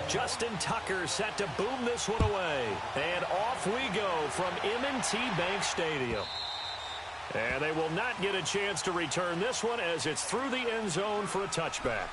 Justin Tucker set to boom this one away. And off we go from M&T Bank Stadium. And they will not get a chance to return this one as it's through the end zone for a touchback.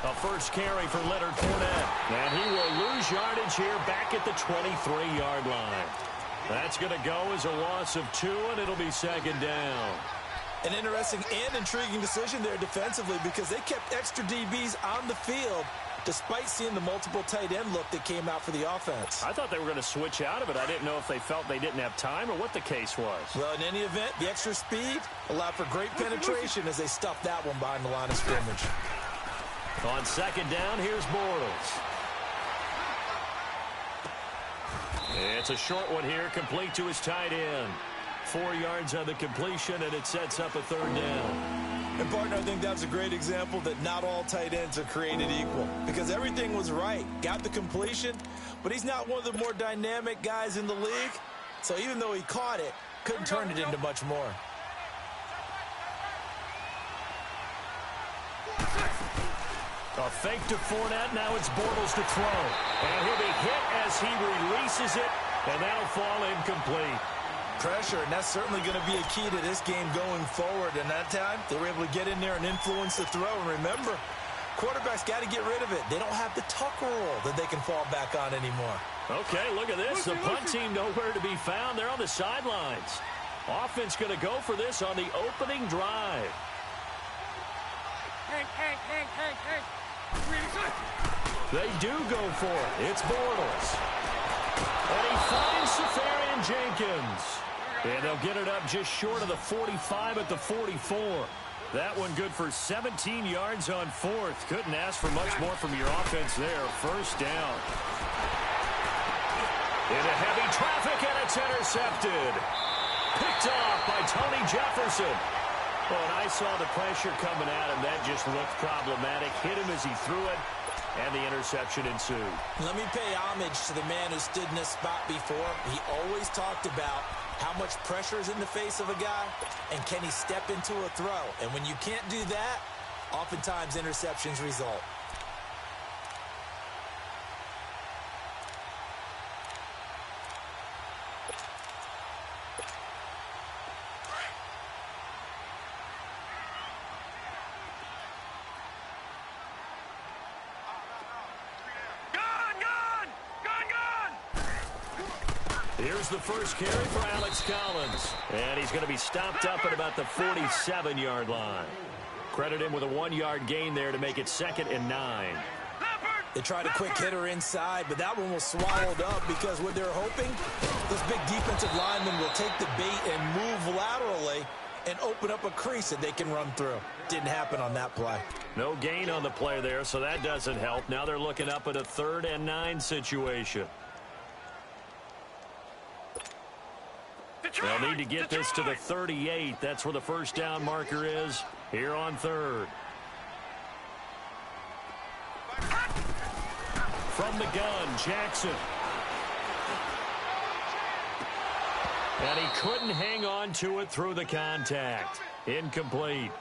A first carry for Leonard Fournette. And he will lose yardage here back at the 23-yard line. That's going to go as a loss of 2, and it'll be second down. An interesting and intriguing decision there defensively because they kept extra DBs on the field despite seeing the multiple tight end look that came out for the offense. I thought they were going to switch out of it. I didn't know if they felt they didn't have time or what the case was. Well, in any event, the extra speed allowed for great penetration as they stuffed that one behind the line of scrimmage. On second down, here's Bortles. It's a short one here, complete to his tight end. 4 yards on the completion, and it sets up a third down. And, partner, I think that's a great example that not all tight ends are created equal because everything was right. Got the completion, but he's not one of the more dynamic guys in the league. So even though he caught it, couldn't turn it into much more. A fake to Fournette. Now it's Bortles to throw. And he'll be hit as he releases it, and that'll fall incomplete. Pressure, and that's certainly going to be a key to this game going forward. And that time, they were able to get in there and influence the throw. And remember, quarterbacks got to get rid of it. They don't have the Tucker rule that they can fall back on anymore. Okay, look at this. The punt team nowhere to be found. They're on the sidelines. Offense going to go for this on the opening drive. They do go for it. It's Bortles. And he finds Safarian Jenkins. And they'll get it up just short of the 45 at the 44. That one good for 17 yards on fourth. Couldn't ask for much more from your offense there. First down. Into heavy traffic, and it's intercepted. Picked off by Tony Jefferson. Oh, and I saw the pressure coming at him. That just looked problematic. Hit him as he threw it, and the interception ensued. Let me pay homage to the man who stood in this spot before. He always talked about how much pressure is in the face of a guy, and can he step into a throw? And when you can't do that, oftentimes interceptions result. Here's the first carry for Alex Collins. And he's going to be stopped up at about the 47-yard line. Credit him with a 1-yard gain there to make it 2nd and 9. They tried a quick hitter inside, but that one was swallowed up because what they're hoping, this big defensive lineman will take the bait and move laterally and open up a crease that they can run through. Didn't happen on that play. No gain on the play there, so that doesn't help. Now they're looking up at a 3rd and 9 situation. They'll need to get this to the 38. That's where the first down marker is here on 3rd. From the gun, Jackson. And he couldn't hang on to it through the contact. Incomplete.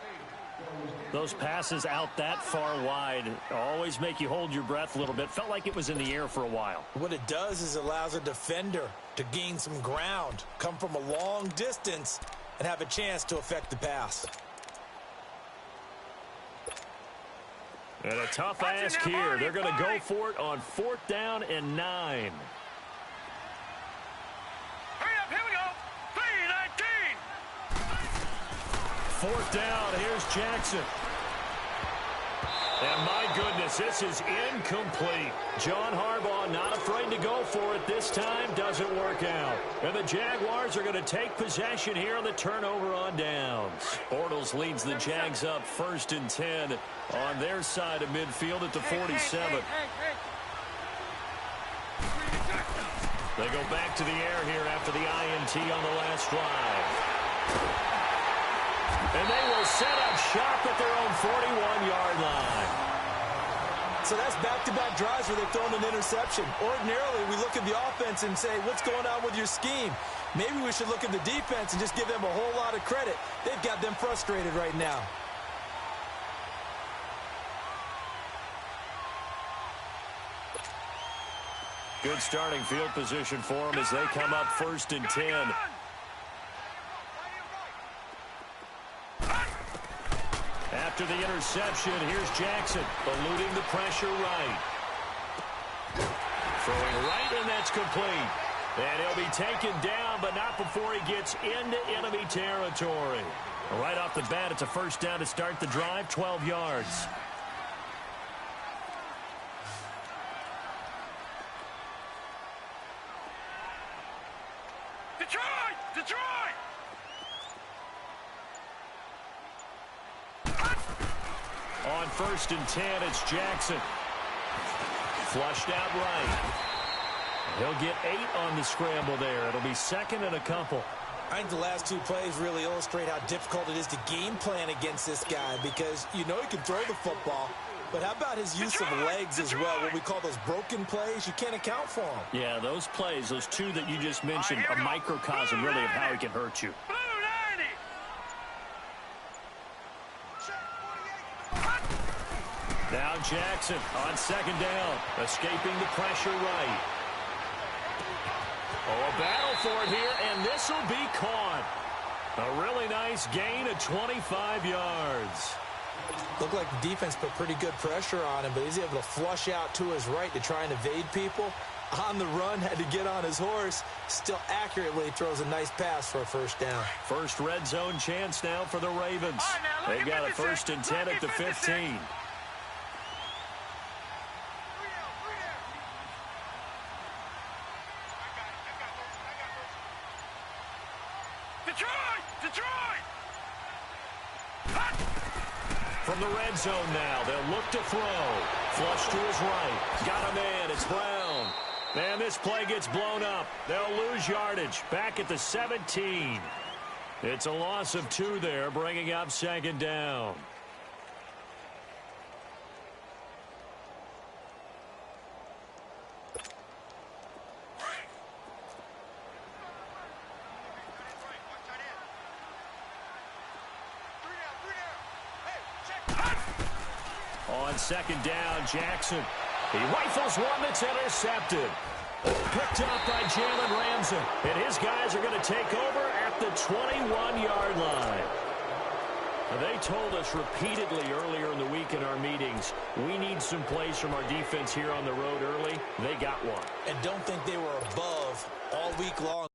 Those passes out that far wide always make you hold your breath a little bit. Felt like it was in the air for a while. What it does is allows a defender to gain some ground, come from a long distance, and have a chance to affect the pass. And a tough ask here. They're going to go for it on 4th down and 9. Hurry up, here we go. 3-19. 4th down, here's Jackson. And my goodness, this is incomplete. John Harbaugh not afraid to go for it this time. Doesn't work out. And the Jaguars are going to take possession here on the turnover on downs. Bortles leads the Jags up 1st and 10 on their side of midfield at the 47. They go back to the air here after the INT on the last drive. And they will set up shop at their own 41-yard line. So that's back-to-back drives where they've thrown an interception. Ordinarily, we look at the offense and say, what's going on with your scheme? Maybe we should look at the defense and just give them a whole lot of credit. They've got them frustrated right now. Good starting field position for them as they come up 1st and 10. After the interception, here's Jackson, eluding the pressure right. Throwing right, and that's complete. And he'll be taken down, but not before he gets into enemy territory. Right off the bat, it's a 1st down to start the drive, 12 yards. Detroit! Detroit! On 1st and 10, it's Jackson. Flushed out right. He'll get 8 on the scramble there. It'll be 2nd and a couple. I think the last 2 plays really illustrate how difficult it is to game plan against this guy because you know he can throw the football, but how about his use of legs as well, what we call those broken plays? You can't account for them. Yeah, those plays, those 2 that you just mentioned, a microcosm really of how he can hurt you. Blue 90! Now Jackson on 2nd down, escaping the pressure right. Oh, a battle for it here, and this will be caught. A really nice gain of 25 yards. Looked like the defense put pretty good pressure on him, but he's able to flush out to his right to try and evade people. On the run, had to get on his horse. Still accurately throws a nice pass for a 1st down. First red zone chance now for the Ravens. They've got a 1st and 10 at the 15. Detroit! Detroit! From the red zone now, they'll look to throw. Flush to his right. Got a man. It's Brown. And this play gets blown up. They'll lose yardage. Back at the 17. It's a loss of 2 there, bringing up 2nd down. On 2nd down, Jackson. He rifles one that's intercepted. Picked up by Jalen Ramsey. And his guys are going to take over at the 21-yard line. They told us repeatedly earlier in the week in our meetings, we need some plays from our defense here on the road early. They got one. And don't think they were above all week long.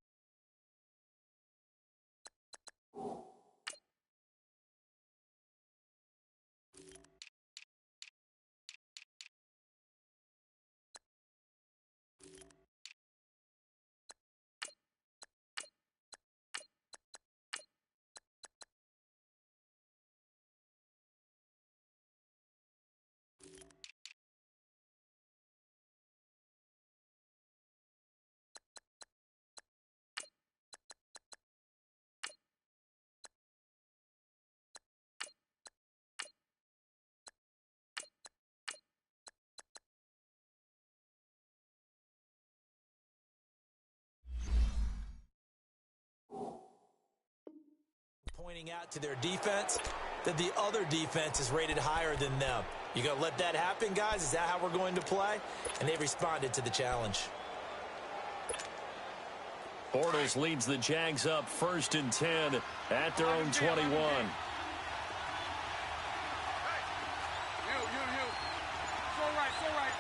Pointing out to their defense that the other defense is rated higher than them. You going to let that happen, guys? Is that how we're going to play? And they responded to the challenge. Bortles leads the Jags up 1st and 10 at their own 21. You. So right.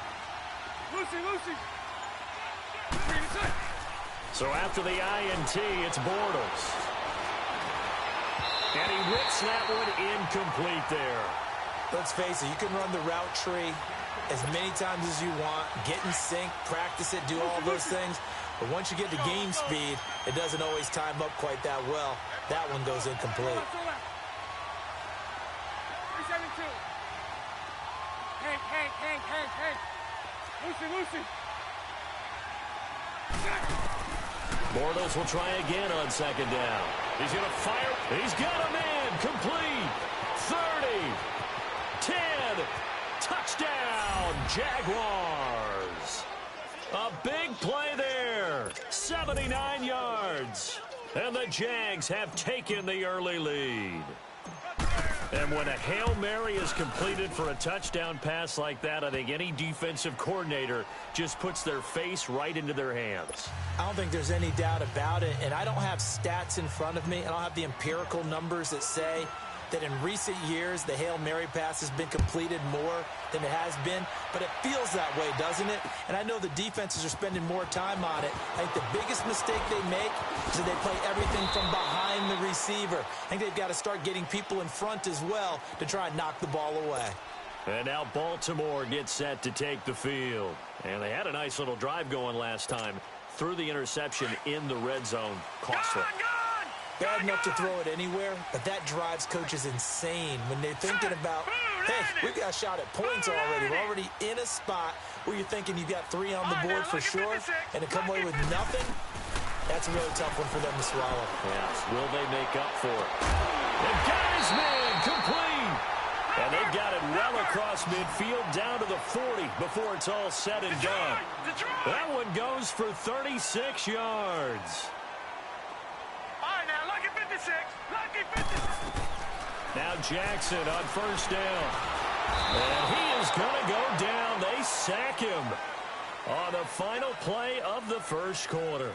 Lucy. So after the INT, it's Bortles. And he whips that one incomplete there. Let's face it, you can run the route tree as many times as you want, get in sync, practice it, do all those things. But once you get to game speed, it doesn't always time up quite that well. That one goes incomplete. 372. Hank. Lucy. Bortles will try again on second down. He's going to fire. He's got a man. Complete. 30. 10. Touchdown, Jaguars. A big play there. 79 yards. And the Jags have taken the early lead. And when a Hail Mary is completed for a touchdown pass like that, I think any defensive coordinator just puts their face right into their hands. I don't think there's any doubt about it, and I don't have stats in front of me. I don't have the empirical numbers that say that in recent years the Hail Mary pass has been completed more than it has been, but it feels that way, doesn't it? And I know the defenses are spending more time on it. I think the biggest mistake they make is that they play everything from behind the receiver. I think they've got to start getting people in front as well to try and knock the ball away. And now Baltimore gets set to take the field. And they had a nice little drive going last time. Threw the interception in the red zone. Costly. Bad enough to throw it anywhere, but that drives coaches insane when they're thinking about, hey, we've got a shot at points already. We're already in a spot where you're thinking you've got 3 on the board for sure, and to come away with nothing, that's a really tough one for them to swallow. Yes, will they make up for it? They've got his man complete. And they've got it well across midfield down to the 40 before it's all said and done. That one goes for 36 yards. Now Jackson on first down. And he is going to go down. They sack him on the final play of the first quarter.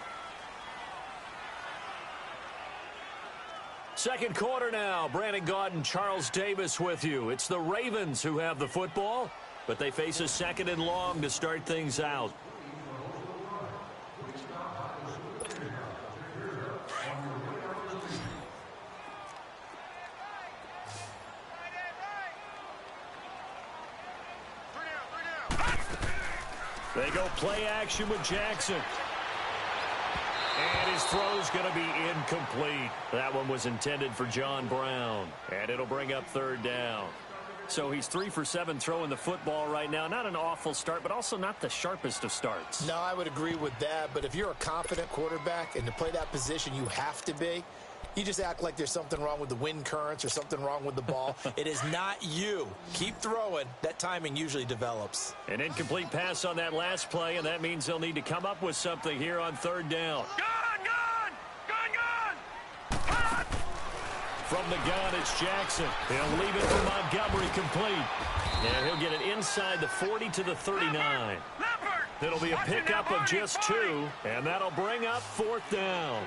Second quarter now. Brandon Gaudin, Charles Davis with you. It's the Ravens who have the football, but they face a second and long to start things out. They go play action with Jackson. And his throw's going to be incomplete. That one was intended for John Brown. And it'll bring up third down. So he's 3 for 7 throwing the football right now. Not an awful start, but also not the sharpest of starts. No, I would agree with that. But if you're a confident quarterback and to play that position, you have to be. You just act like there's something wrong with the wind currents or something wrong with the ball. It is not you. Keep throwing. That timing usually develops. An incomplete pass on that last play, and that means they'll need to come up with something here on third down. Gun! From the gun, it's Jackson. He'll leave it for Montgomery complete. And he'll get it inside the 40 to the 39. It'll be a pickup of just 2, and that'll bring up fourth down.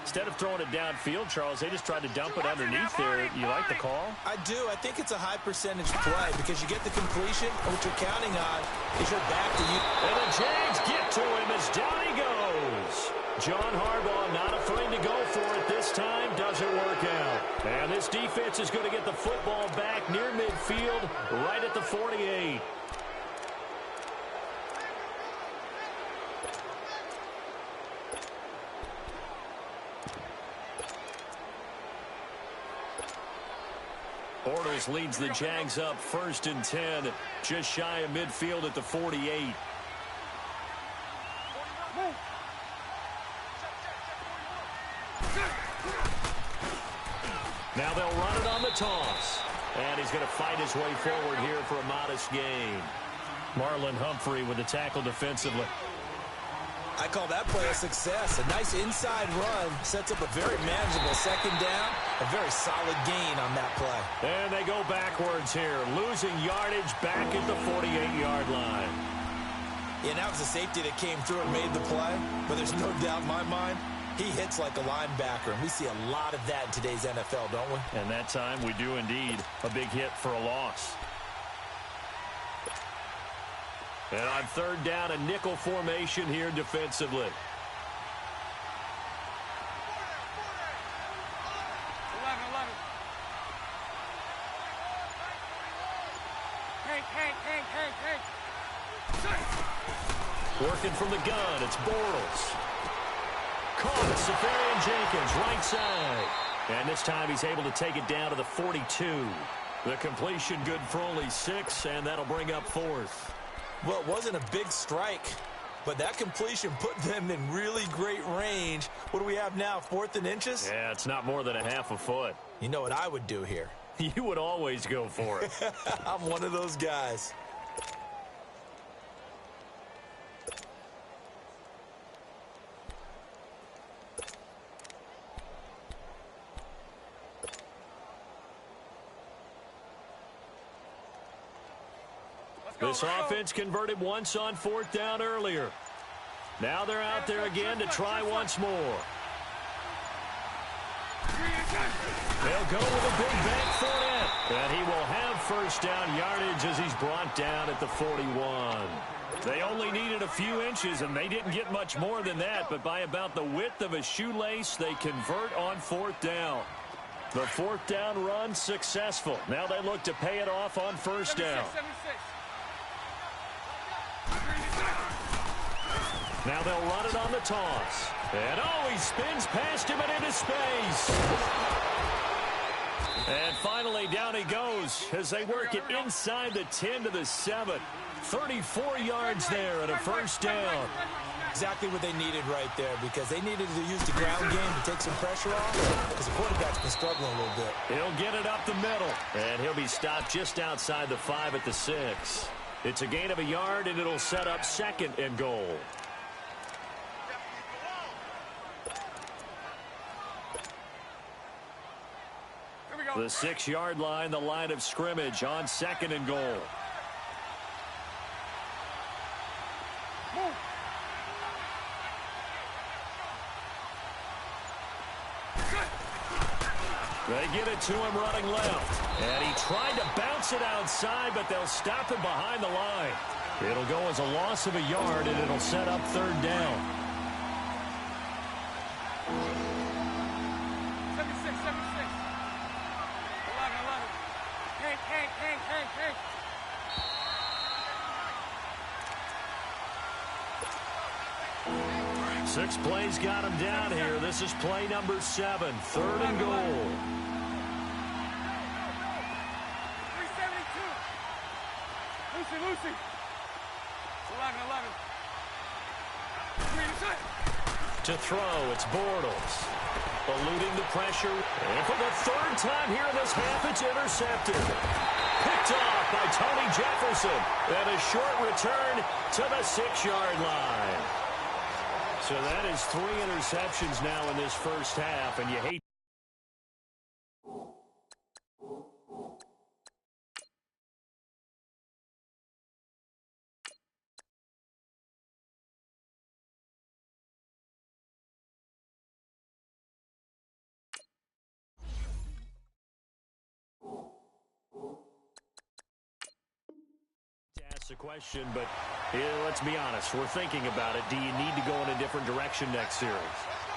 Instead of throwing it downfield, Charles, they just tried to dump it underneath there. You like the call? I do. I think it's a high percentage play because you get the completion, and what you're counting on is your back to you. And the Jags get to him as down he goes. John Harbaugh not afraid to go for it this time. Doesn't work out. And this defense is going to get the football back near midfield, right at the 48. Bortles leads the Jags up 1st and 10, just shy of midfield at the 48. Now they'll run it on the toss. And he's going to fight his way forward here for a modest gain. Marlon Humphrey with the tackle defensively. I call that play a success. A nice inside run sets up a very manageable second down. A very solid gain on that play. And they go backwards here, losing yardage back at the 48-yard line. Yeah, that was a safety that came through and made the play. But there's no doubt in my mind, he hits like a linebacker. And we see a lot of that in today's NFL, don't we? And that time we do indeed. A big hit for a loss. And on third down, a nickel formation here defensively. 11. Hey. Working from the gun, it's Bortles. Caught Safarian Jenkins, right side. And this time he's able to take it down to the 42. The completion good for only 6, and that'll bring up fourth. Well, it wasn't a big strike. But that completion put them in really great range. What do we have now, 4th and inches? Yeah, it's not more than a half a foot. You know what I would do here? You would always go for it. I'm one of those guys. This offense converted once on 4th down earlier. Now they're out there again to try once more. They'll go with a big bank Fournette. And he will have first down yardage as he's brought down at the 41. They only needed a few inches, and they didn't get much more than that. But by about the width of a shoelace, they convert on 4th down. The 4th down run successful. Now they look to pay it off on first down. Now they'll run it on the toss. And he spins past him and into space. And finally, down he goes as they work it inside the 10 to the 7. 34 yards there and a first down. Exactly what they needed right there, because they needed to use the ground game to take some pressure off, because the quarterback's been struggling a little bit. He'll get it up the middle, and he'll be stopped just outside the 5 at the 6. It's a gain of a yard, and it'll set up 2nd and goal. The 6-yard line, the line of scrimmage on 2nd and goal. They get it to him running left. And he tried to bounce it outside, but they'll stop him behind the line. It'll go as a loss of a yard, and it'll set up 3rd down. 76. 11. Hey. 6 plays got him down here. This is play number 7, 3rd and goal. 372. Lucy. 11. To throw, it's Bortles. Eluding the pressure. And for the 3rd time here in this half, it's intercepted. Picked off by Tony Jefferson. And a short return to the 6-yard line. So that is 3 interceptions now in this first half, and you hate. The question, but let's be honest, we're thinking about it. Do you need to go in a different direction next series?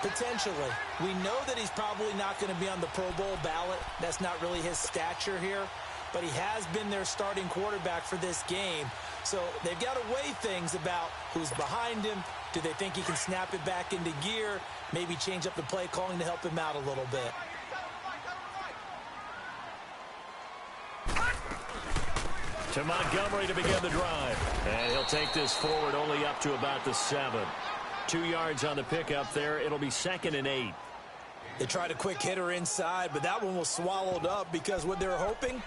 Potentially. We know that he's probably not going to be on the Pro Bowl ballot. That's not really his stature here, but he has been their starting quarterback for this game. So they've got to weigh things about who's behind him. Do they think he can snap it back into gear? Maybe change up the play calling to help him out a little bit. To Montgomery to begin the drive. And he'll take this forward only up to about the 7. 2 yards on the pickup there. It'll be 2nd and 8. They tried a quick hitter inside, but that one was swallowed up because what they're hoping,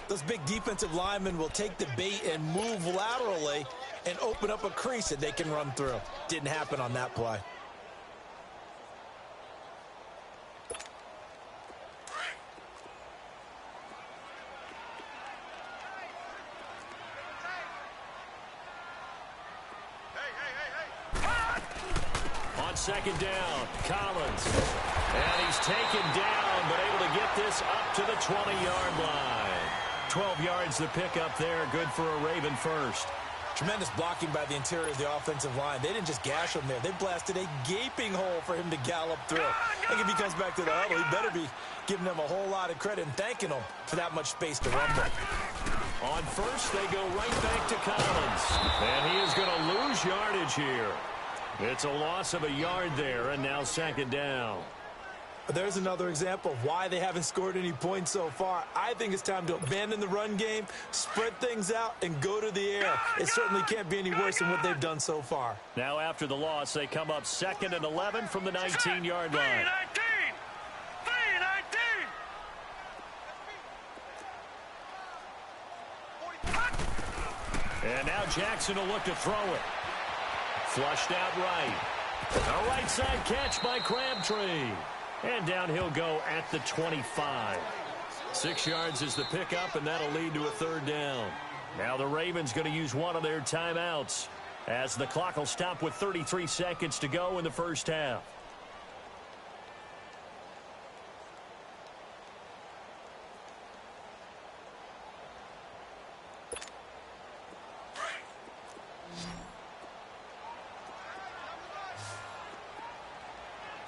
those big defensive linemen will take the bait and move laterally and open up a crease that they can run through. Didn't happen on that play. Second down, Collins. And he's taken down, but able to get this up to the 20-yard line. 12 yards to pick up there. Good for a Raven first. Tremendous blocking by the interior of the offensive line. They didn't just gash him there. They blasted a gaping hole for him to gallop through. I think if he comes back to the huddle, he better be giving them a whole lot of credit and thanking them for that much space to run with. On first, they go right back to Collins. And he is going to lose yardage here. It's a loss of a yard there, and now second down. There's another example of why they haven't scored any points so far. I think it's time to abandon the run game, spread things out, and go to the air. It certainly can't be any worse than what they've done so far. Now after the loss, they come up 2nd and 11 from the 19-yard line. And now Jackson will look to throw it. Flushed out right. A right side catch by Crabtree. And down he'll go at the 25. 6 yards is the pickup, and that'll lead to a 3rd down. Now the Ravens going to use one of their timeouts as the clock will stop with 33 seconds to go in the first half.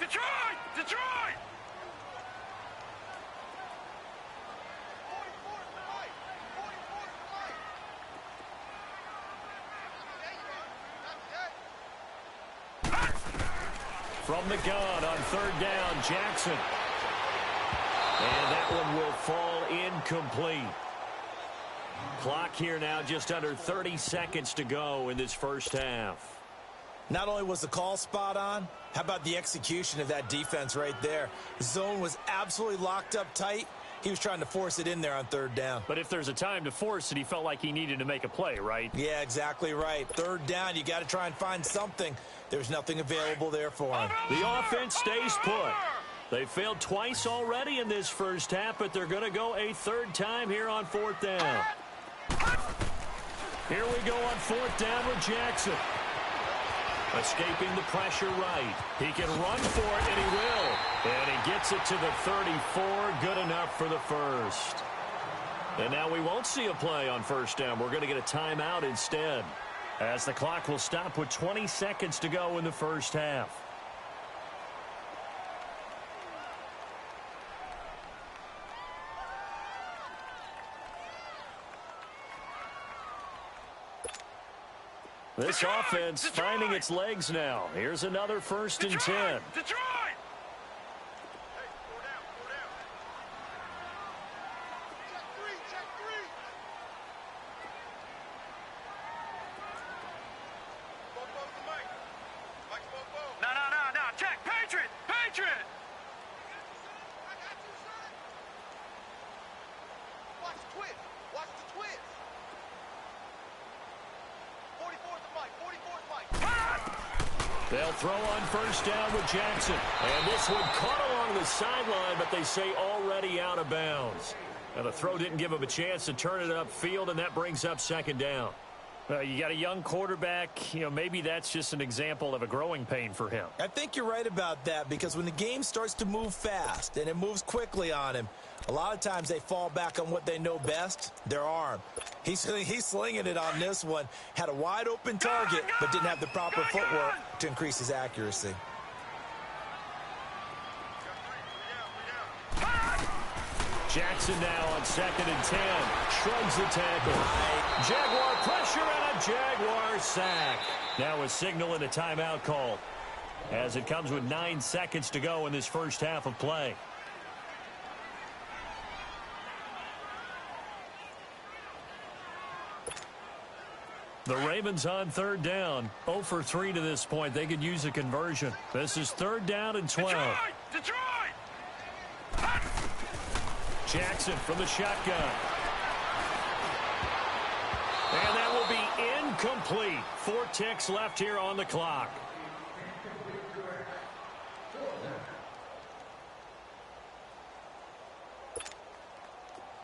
Detroit! From the gun on 3rd down, Jackson. And that one will fall incomplete. Clock here now just under 30 seconds to go in this first half. Not only was the call spot on, how about the execution of that defense right there? The zone was absolutely locked up tight. He was trying to force it in there on 3rd down. But if there's a time to force it, he felt like he needed to make a play, right? Yeah, exactly right. 3rd down, you got to try and find something. There's nothing available there for him. The offense stays put. They failed twice already in this first half, but they're going to go a 3rd time here on 4th down. Here we go on 4th down with Jackson. Escaping the pressure right. He can run for it, and he will. And he gets it to the 34. Good enough for the first. And now we won't see a play on 1st down. We're going to get a timeout instead, as the clock will stop with 20 seconds to go in the first half. This offense finding its legs now. Here's another 1st and 10. Detroit! No. Check. Patriot! Watch the twist. Watch the twist. 44's the mic. 44's Mike. They'll throw on 1st down with Jackson. And this one caught along the sideline, but they say already out of bounds. Now the throw didn't give him a chance to turn it upfield, and that brings up 2nd down. You got a young quarterback. Maybe that's just an example of a growing pain for him. I think you're right about that, because when the game starts to move fast and it moves quickly on him, a lot of times they fall back on what they know best, their arm. He's slinging it on this one. Had a wide open target, but didn't have the proper footwork to increase his accuracy. Jackson now on 2nd and 10. Shrugs the tackle. Jaguar pressure and a Jaguar sack. Now a signal and a timeout call, as it comes with 9 seconds to go in this first half of play. The Ravens on 3rd down. 0 for 3 to this point. They could use a conversion. This is 3rd down and 12. Detroit! Jackson from the shotgun. And that will be incomplete. 4 ticks left here on the clock.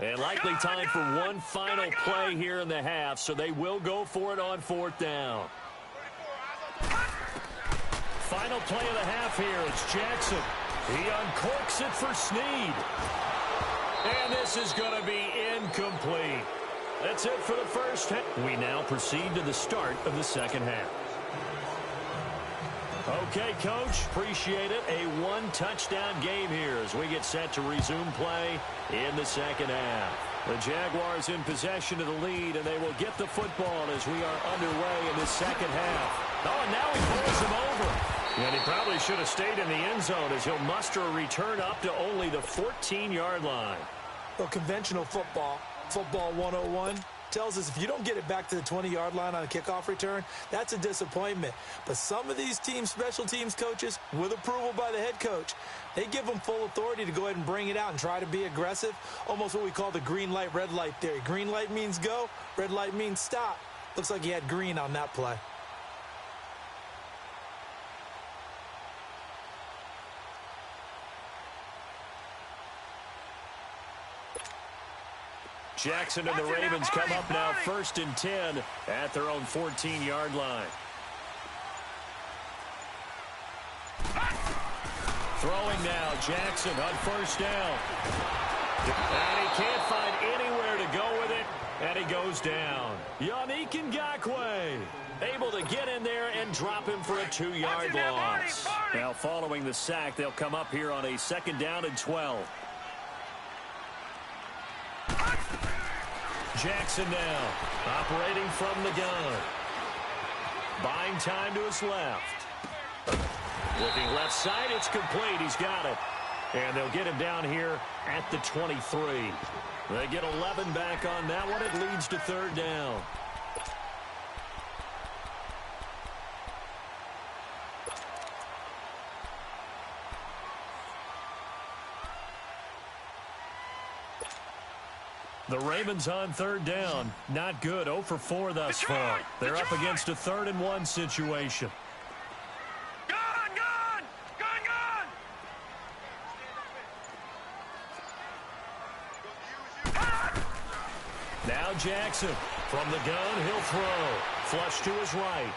And likely time for one final play here in the half, so they will go for it on 4th down. Final play of the half here. It's Jackson. He uncorks it for Snead. And this is going to be incomplete. That's it for the first half. We now proceed to the start of the second half. Okay, Coach, appreciate it. A one-touchdown game here as we get set to resume play in the second half. The Jaguars in possession of the lead, and they will get the football as we are underway in the second half. Oh, and now he pulls him over. And he probably should have stayed in the end zone as he'll muster a return up to only the 14-yard line. Well, conventional football 101, tells us if you don't get it back to the 20-yard line on a kickoff return, that's a disappointment. But some of these team special teams coaches, with approval by the head coach, they give them full authority to go ahead and bring it out and try to be aggressive, almost what we call the green light, red light theory. Green light means go, red light means stop. Looks like he had green on that play. Jackson and the Ravens come up now 1st and 10 at their own 14-yard line. Throwing now, Jackson on 1st down. And he can't find anywhere to go with it, and he goes down. Yannick Ngakoue able to get in there and drop him for a 2-yard loss. Now following the sack, they'll come up here on a 2nd down and 12. Jackson now, operating from the gun. Buying time to his left. Looking left side, it's complete. He's got it. And they'll get him down here at the 23. They get 11 back on that one. It leads to 3rd down. The Ravens on 3rd down. Not good. 0 for 4 thus far. They're up against a 3rd and 1 situation. Now Jackson from the gun. He'll throw. Flush to his right.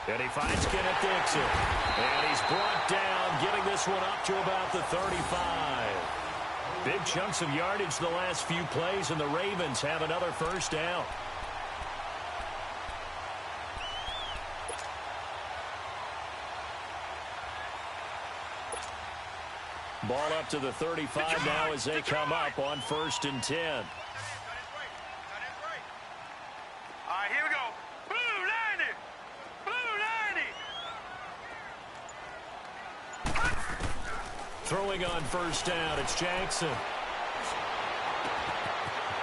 And he finds Kenneth Dixon. And he's brought down, getting this one up to about the 35. Big chunks of yardage the last few plays, and the Ravens have another 1st down. Ball up to the 35 now as they come up on 1st and 10. All right, here we go. Blue 90. Blue 90. Throwing on 1st down, it's Jackson.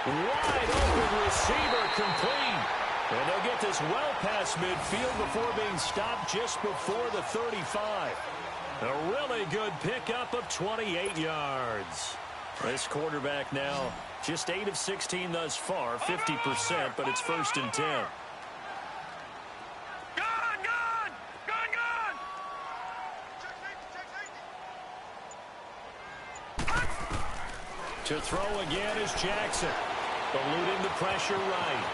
Wide open receiver, complete. And they'll get this well past midfield before being stopped just before the 35. A really good pickup of 28 yards. This quarterback now just 8 of 16 thus far, 50%, but it's 1st and 10. To throw again is Jackson. Eluding the pressure right.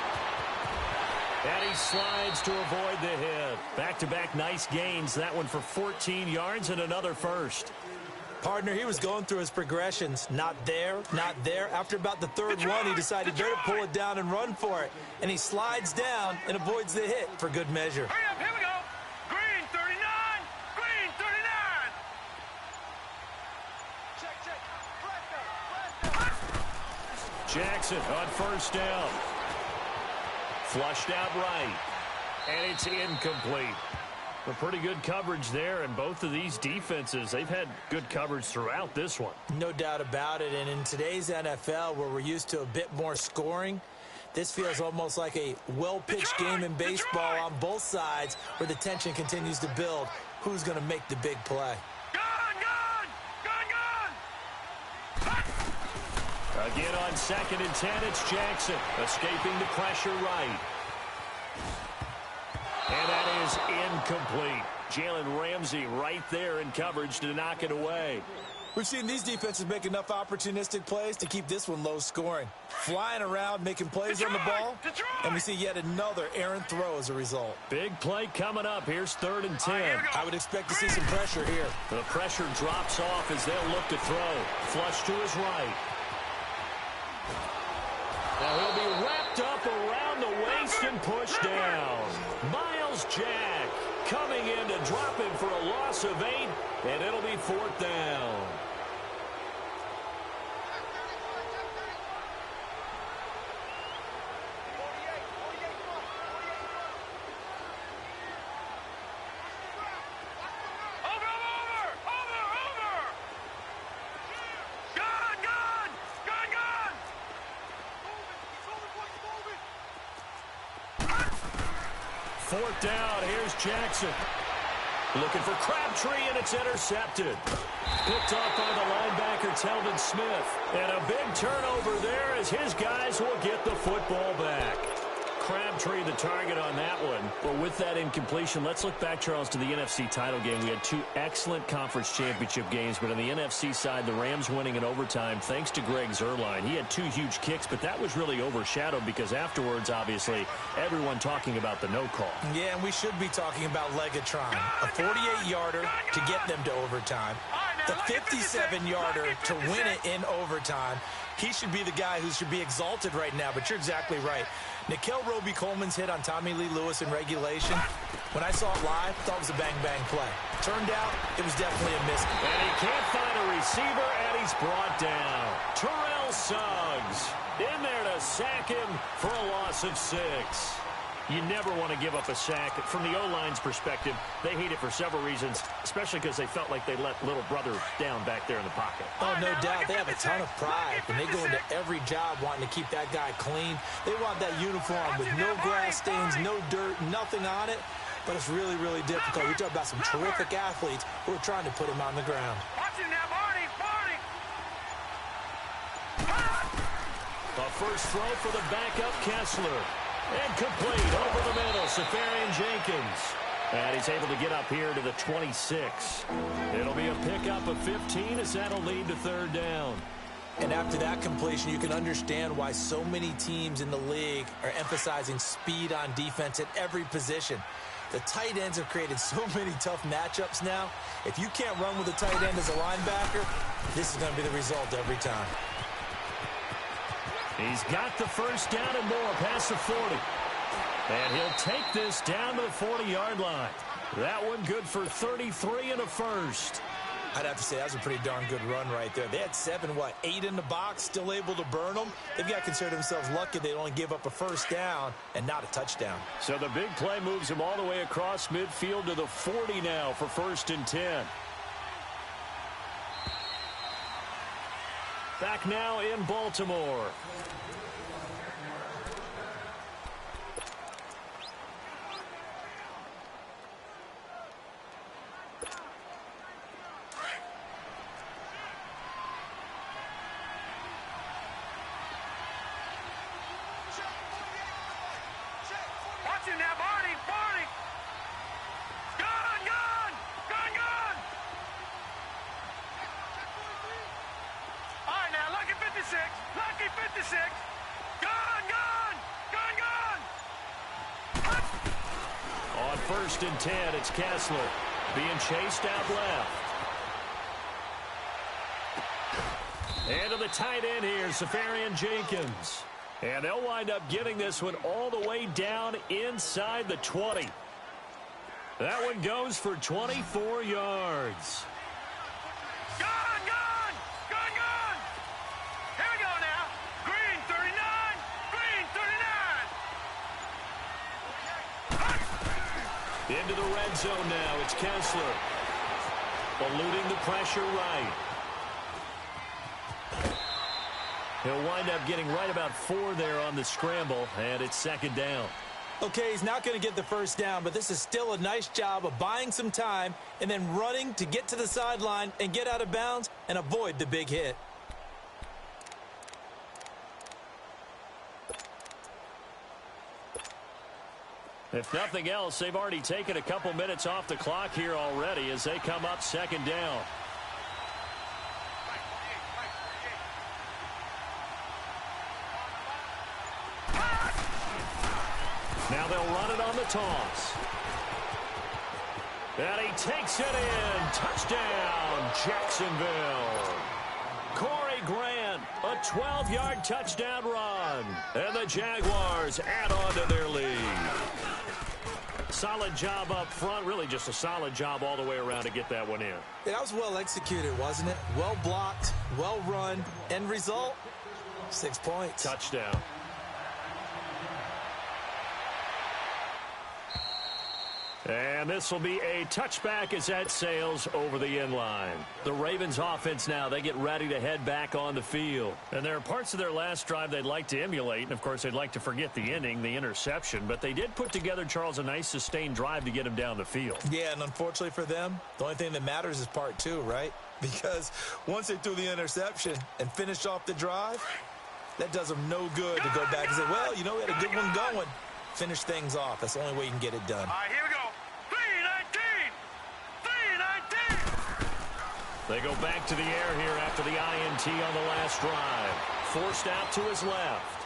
And he slides to avoid the hit. Back-to-back nice gains. That one for 14 yards and another 1st. Partner, he was going through his progressions. Not there, not there. After about the 3rd one, he decided better pull it down and run for it. And he slides down and avoids the hit for good measure. Hurry up, here we go. Green 39. Green 39. Jackson on 1st down. Flushed out right. And it's incomplete. A pretty good coverage there, and both of these defenses, they've had good coverage throughout this one. No doubt about it, and in today's NFL, where we're used to a bit more scoring, this feels almost like a well-pitched game in baseball on both sides, where the tension continues to build. Who's going to make the big play? Again on 2nd and 10, it's Jackson, escaping the pressure right. And that is incomplete. Jalen Ramsey right there in coverage to knock it away. We've seen these defenses make enough opportunistic plays to keep this one low scoring. Flying around, making plays on the ball, and we see yet another errant throw as a result. Big play coming up. Here's 3rd and 10. I would expect to see some pressure here. The pressure drops off as they'll look to throw. Flush to his right. Now he'll be wrapped up around the waist and pushed down. Miles Jack coming in to drop him for a loss of 8, and it'll be 4th down. 4th down. Here's Jackson. Looking for Crabtree, and it's intercepted. Picked off by the linebacker, Telvin Smith. And a big turnover there as his guys will get the football back. Crabtree the target on that one. Well, with that incompletion, let's look back, Charles, to the NFC title game. We had 2 excellent conference championship games, but on the NFC side, the Rams winning in overtime thanks to Greg Zuerlein. He had 2 huge kicks, but that was really overshadowed because afterwards, obviously, everyone talking about the no call. Yeah, and we should be talking about Legatron. A 48-yarder to get them to overtime. The 57-yarder to win it in overtime. He should be the guy who should be exalted right now, but you're exactly right. Nickel Roby-Coleman's hit on Tommy Lee Lewis in regulation, when I saw it live, I thought it was a bang-bang play. Turned out, it was definitely a miss. And he can't find a receiver, and he's brought down. Terrell Suggs in there to sack him for a loss of 6. You never want to give up a sack. From the O-line's perspective, they hate it for several reasons, especially because they felt like they let little brother down back there in the pocket. Oh, no doubt. They have a ton of pride, and they go into every job wanting to keep that guy clean. They want that uniform with no grass stains, no dirt, nothing on it. But it's really, really difficult. You're talking about some terrific athletes who are trying to put him on the ground. Watch him now, Barney. A first throw for the backup Kessler. And complete over the middle, Safarian Jenkins. And he's able to get up here to the 26. It'll be a pickup of 15 as that'll lead to 3rd down. And after that completion, you can understand why so many teams in the league are emphasizing speed on defense at every position. The tight ends have created so many tough matchups now. If you can't run with a tight end as a linebacker, this is going to be the result every time. He's got the first down and more past the 40. And he'll take this down to the 40-yard line. That one good for 33 and a first. I'd have to say that was a pretty darn good run right there. They had 8 in the box, still able to burn them. They've got to consider themselves lucky they only give up a first down and not a touchdown. So the big play moves him all the way across midfield to the 40 now for 1st and 10. Back now in Baltimore. Watch him now, Barney. Gun. All right, now, lucky 56. Gun. On 1st and 10, it's Kessler being chased out left. And to the tight end here, Safarian Jenkins. And they'll wind up getting this one all the way down inside the 20. That one goes for 24 yards. Gun. Here we go now. Green 39. Into the red zone now. It's Kessler. Eluding the pressure right. He'll wind up getting right about 4 there on the scramble, and it's 2nd down. Okay, he's not going to get the first down, but this is still a nice job of buying some time and then running to get to the sideline and get out of bounds and avoid the big hit. If nothing else, they've already taken a couple minutes off the clock here already as they come up 2nd down. Now they'll run it on the toss. And he takes it in. Touchdown, Jacksonville. Corey Grant, a 12-yard touchdown run. And the Jaguars add on to their lead. Solid job up front. Really just a solid job all the way around to get that one in. Yeah, that was well executed, wasn't it? Well blocked, well run. End result, 6 points. Touchdown. And And this will be a touchback as that sails over the end line. The Ravens offense now, they get ready to head back on the field. And there are parts of their last drive they'd like to emulate. And, of course, they'd like to forget the ending, the interception. But they did put together, Charles, a nice sustained drive to get him down the field. Yeah, and unfortunately for them, the only thing that matters is part two, right? Because once they threw the interception and finished off the drive, that does them no good to go back and say, well, you know, we had a good one going. Finish things off. That's the only way you can get it done. All right, here we go. 3-19. 3-19. They go back to the air here after the INT on the last drive. Forced out to his left.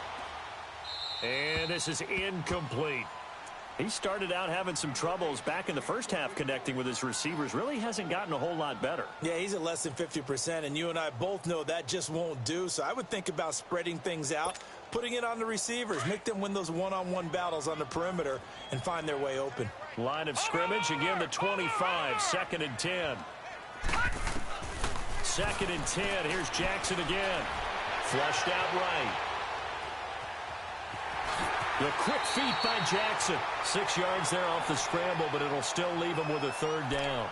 And this is incomplete. He started out having some troubles back in the first half connecting with his receivers. Really hasn't gotten a whole lot better. Yeah, he's at less than 50%, and you and I both know that just won't do. So I would think about spreading things out, putting it on the receivers, make them win those one-on-one battles on the perimeter and find their way open. Line of scrimmage, again the 25, 2nd and 10. 2nd and 10, here's Jackson again. Flushed out right. The quick feet by Jackson. 6 yards there off the scramble, but it'll still leave him with a 3rd down.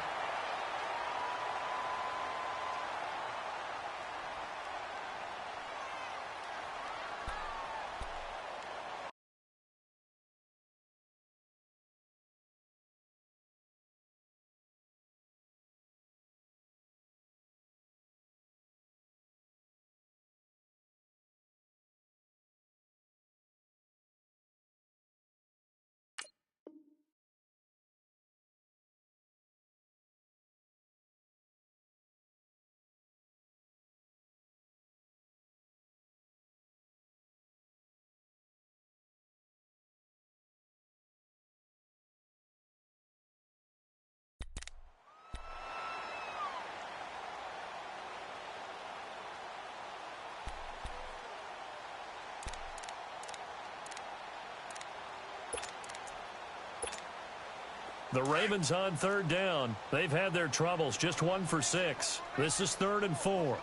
The Ravens on 3rd down. They've had their troubles. Just 1 for 6. This is 3rd and 4. Here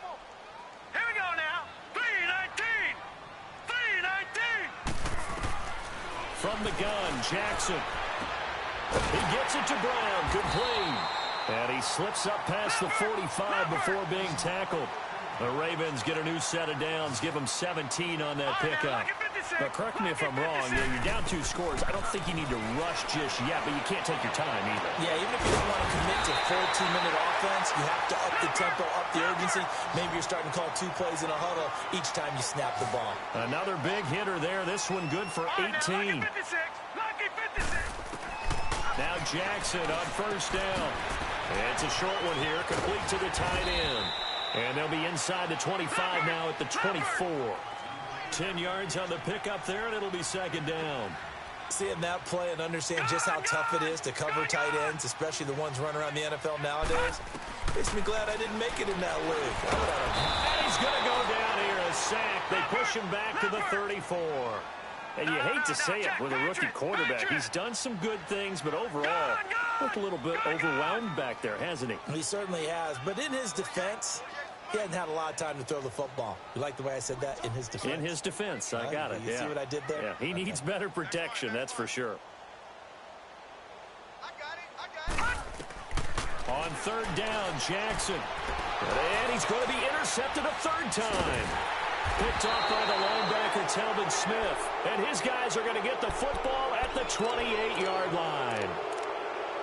we go now. 3-19. 3-19. From the gun, Jackson. He gets it to Brown. Complete. And he slips up past the 45 before being tackled. The Ravens get a new set of downs. Give them 17 on that pickup. But correct me if I'm wrong. You're down 2 scores. I don't think you need to rush just yet, but you can't take your time either. Yeah, even if you don't want to commit to full 2-minute offense, you have to up the tempo, up the urgency. Maybe you're starting to call 2 plays in a huddle each time you snap the ball. Another big hitter there. This one good for 18. Now Jackson on 1st down. It's a short one here, complete to the tight end. And they'll be inside the 25 now at the 24. 10 yards on the pickup there, and it'll be 2nd down. Seeing that play and understand just how tough it is to cover tight ends, especially the ones running around the NFL nowadays, makes me glad I didn't make it in that league. And he's going to go down here, a sack. They push him back to the 34. And you hate to say it with a rookie quarterback. He's done some good things, but overall, looked a little bit overwhelmed back there, hasn't he? He certainly has. But in his defense, he hadn't had a lot of time to throw the football. You like the way I said that? In his defense? In his defense. I got it. You see what I did there? Yeah, he needs better protection, that's for sure. I got it. On 3rd down, Jackson. And he's going to be intercepted a 3rd time. Picked off by the linebacker, Telvin Smith. And his guys are going to get the football at the 28-yard line.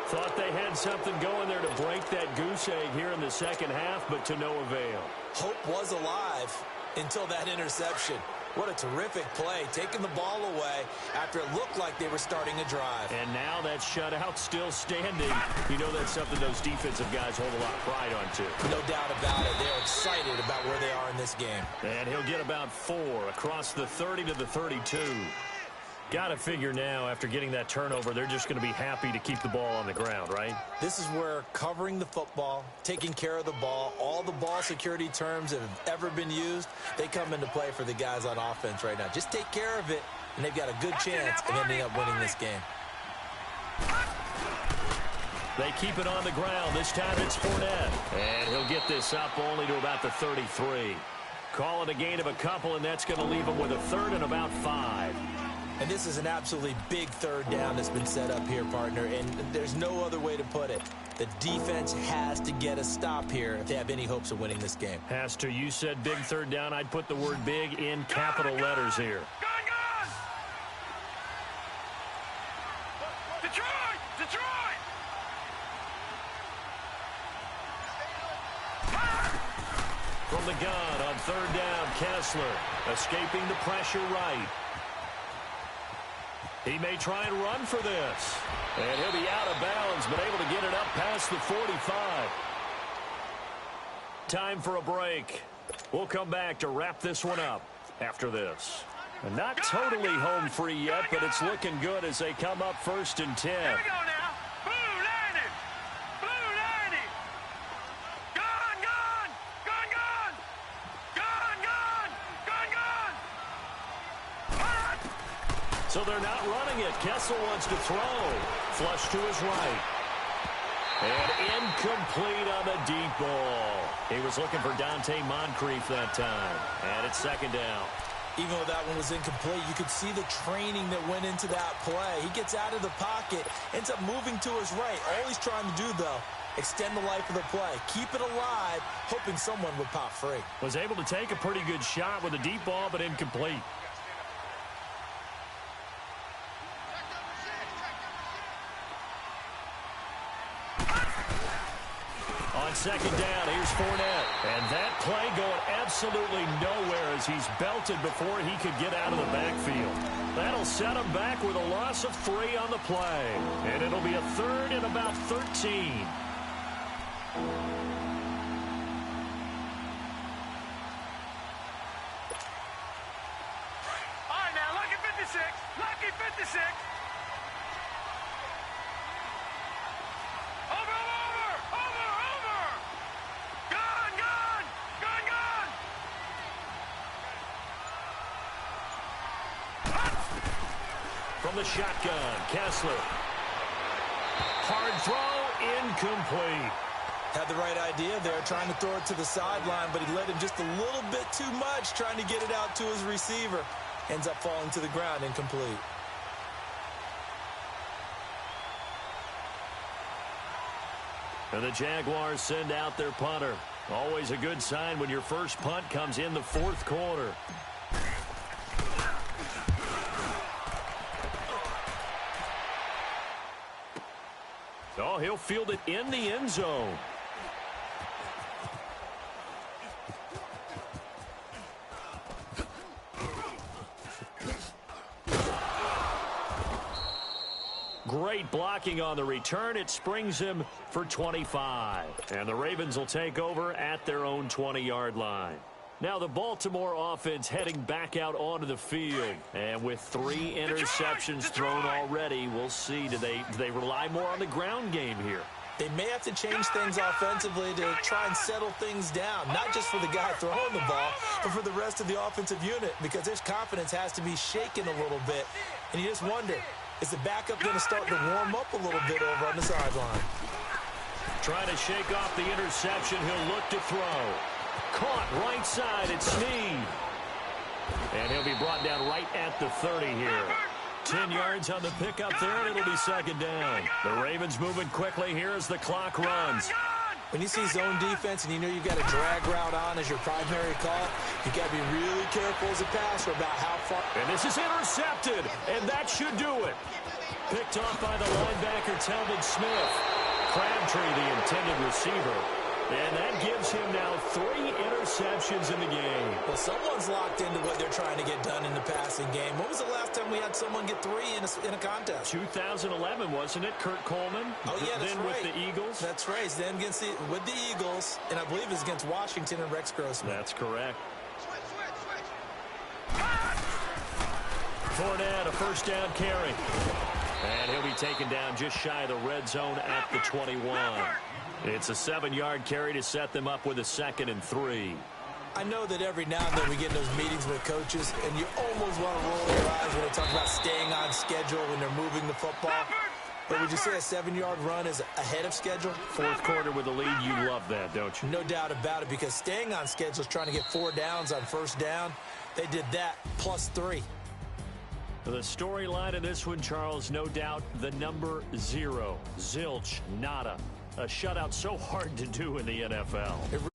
Thought they had something going there to break that goose egg here in the 2nd half, but to no avail. Hope was alive until that interception. What a terrific play, taking the ball away after it looked like they were starting a drive. And now that shutout still standing. You know that's something those defensive guys hold a lot of pride on, too. No doubt about it. They're excited about where they are in this game. And he'll get about 4 across the 30 to the 32. Got to figure now, after getting that turnover, they're just going to be happy to keep the ball on the ground, right? This is where covering the football, taking care of the ball, all the ball security terms that have ever been used, they come into play for the guys on offense right now. Just take care of it, and they've got a good chance of ending up winning this game. They keep it on the ground. This time it's Fournette. And he'll get this up only to about the 33. Call it a gain of a couple, and that's going to leave him with a 3rd and about 5. And this is an absolutely big third down that's been set up here, partner, and there's no other way to put it. The defense has to get a stop here if they have any hopes of winning this game. Has to. You said big third down. I'd put the word big in capital letters here. Gun! Detroit! Detroit! From the gun on third down, Kessler escaping the pressure right. He may try and run for this. And he'll be out of bounds, but able to get it up past the 45. Time for a break. We'll come back to wrap this one up after this. And not totally home free yet, but it's looking good as they come up 1st and 10. Here we go now. Blue landing! Blue landing! Gun! Gun! Gun! Gun! Gun! Gun! Gun! Gun! Hot! So they're not running it. Kessel wants to throw. Flush to his right. And incomplete on the deep ball. He was looking for Dante Moncrief that time. And it's 2nd down. Even though that one was incomplete, you could see the training that went into that play. He gets out of the pocket, ends up moving to his right. All he's trying to do, though, extend the life of the play. Keep it alive, hoping someone would pop free. Was able to take a pretty good shot with a deep ball, but incomplete. On 2nd down, here's Fournette. And that play going absolutely nowhere as he's belted before he could get out of the backfield. That'll set him back with a loss of 3 on the play. And it'll be a 3rd and about 13. All right, now, lucky 56. Lucky 56. Over! Gun! Gun! Gun! Gun! From the shotgun, Kessler. Hard throw, incomplete. Had the right idea there, trying to throw it to the sideline, but he let him just a little bit too much, trying to get it out to his receiver. Ends up falling to the ground, incomplete. And the Jaguars send out their punter. Always a good sign when your first punt comes in the 4th quarter. Oh, he'll field it in the end zone. Great blocking on the return. It springs him for 25. And the Ravens will take over at their own 20-yard line. Now the Baltimore offense heading back out onto the field. And with 3 interceptions thrown already, we'll see. Do they rely more on the ground game here? They may have to change things offensively to try and settle things down, not just for the guy throwing the ball, but for the rest of the offensive unit, because his confidence has to be shaken a little bit. And you just wonder, is the backup going to start to warm up a little bit over on the sideline? Trying to shake off the interception. He'll look to throw. Caught right side. It's Snead. And he'll be brought down right at the 30 here. 10 yards on the pickup there, and it'll be 2nd down. The Ravens moving quickly here as the clock runs. When you see zone defense and you know you've got a drag route on as your primary call, you've got to be really careful as a passer about how far. And this is intercepted, and that should do it. Picked off by the linebacker, Telvin Smith. Crabtree, the intended receiver. And that gives him now 3 interceptions in the game. Well, someone's locked into what they're trying to get done in the passing game. When was the last time we had someone get 3 in a contest? 2011, wasn't it? Kurt Coleman. Oh, yeah, that's then right. With the Eagles. That's right. Then with the Eagles, and I believe it's against Washington and Rex Grossman. That's correct. Fournette, a 1st down carry. And he'll be taken down just shy of the red zone at the 21. It's a 7-yard carry to set them up with a 2nd and 3. I know that every now and then we get in those meetings with coaches, and you almost want to roll your eyes when they talk about staying on schedule when they're moving the football. But would you say a 7-yard run is ahead of schedule? 4th quarter with a lead, you love that, don't you? No doubt about it, because staying on schedule is trying to get 4 downs on 1st down. They did that plus 3. The storyline in this one, Charles, no doubt the number 0. Zilch, nada. A shutout so hard to do in the NFL.